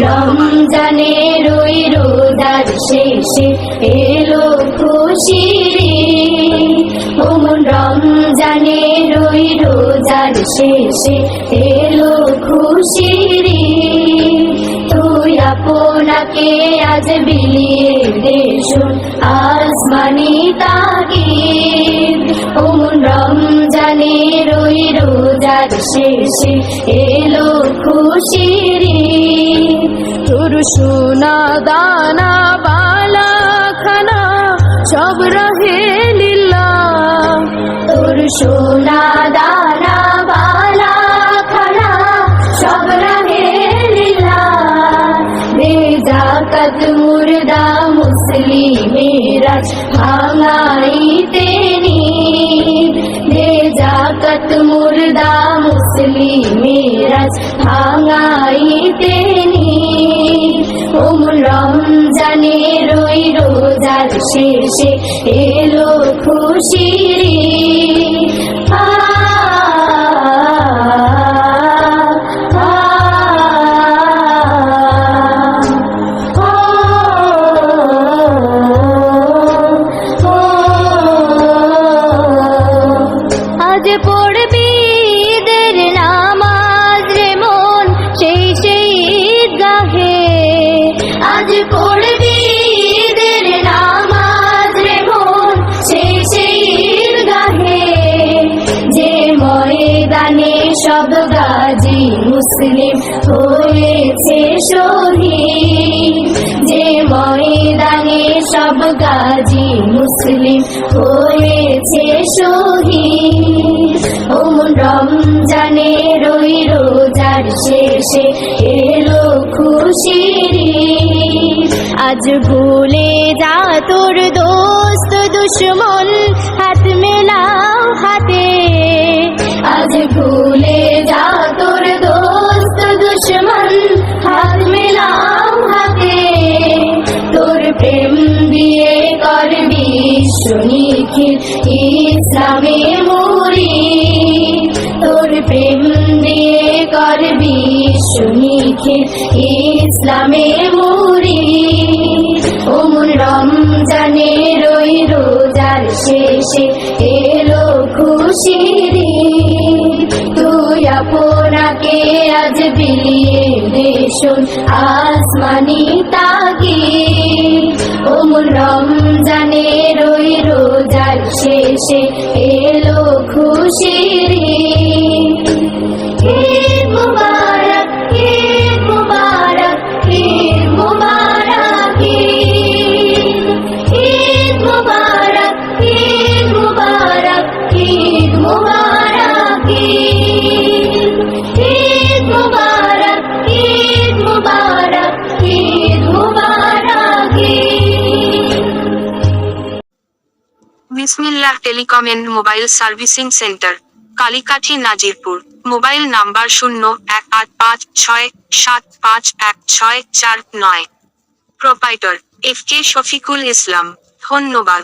রমজানের ওই রোজার শেষে এলো খুশির ওমন রমজানের ওই রোজার শেষে এলো খুশির তুই আপনাকে আজ বিলিয়ে দে শোন আসমানি তাগিদ ওমন রমজানের ওই রোজার শেষে এলো খুশির তোর সোনা দানা বালা খানা সব রহে লিল্লাহ তোর সোনা দানা বালা খানা সব রহে লিল্লাহ দে যাকাত মুর্দা মুসলিমেরা ভাঙাইতে নিদ দে যাকাত মুর্দা মুসলিমেরা ভাঙাইতে নিদ ওমন রমজানের ওই রোজার শেষে এলো খুশির আজ পড়বি ঈদের নামাজ রে মন সেই সেই ঈদগাহে আজ পড়বি ঈদের নামাজ রে মন সেই সেই ঈদগাহে যে ময়দানে সব গাজী মুসলিম হয়েছে শহীদ যে ময়দানে সব গাজী মুসলিম হয়েছে শহীদ ওমন রমজানের ওই রোজার শেষে এলো খুশির আজ ভুলে যা তোর দোস্ত দুশ্মন হাত মেলাও হাতে আজ ভুলে যা তোর দোস্ত দুশ্মন হাত মেলাও হাতে তোর প্রেম দিয়ে করবি সুনিখিল ইসলামে মুরি তোর প্রেম দিয়ে করবি সুনিখিল ইসলামে মুরি ওমন রমজানের ওই রোজার শেষে এলো খুশির তুই আপনাকে আজ বিলিয়ে দে শোন আসমানি তাগিদ ওমন রমজানের ওই রোজার শেষে এলো খুশির ঈদ মুবারক ঈদ মুবারক ঈদ মুবারক ঈদ মুবারক ঈদ মুবারক ঈদ মুবারক ঈদ মুবারক ঈদ মুবারক ঈদ মুবারক Bismillah telecom and mobile servicing centre, Kalikathi, Nazirpur. Mobile number 0185675164 proprietor FK Shafiqul Islam. ধন্যবাদ।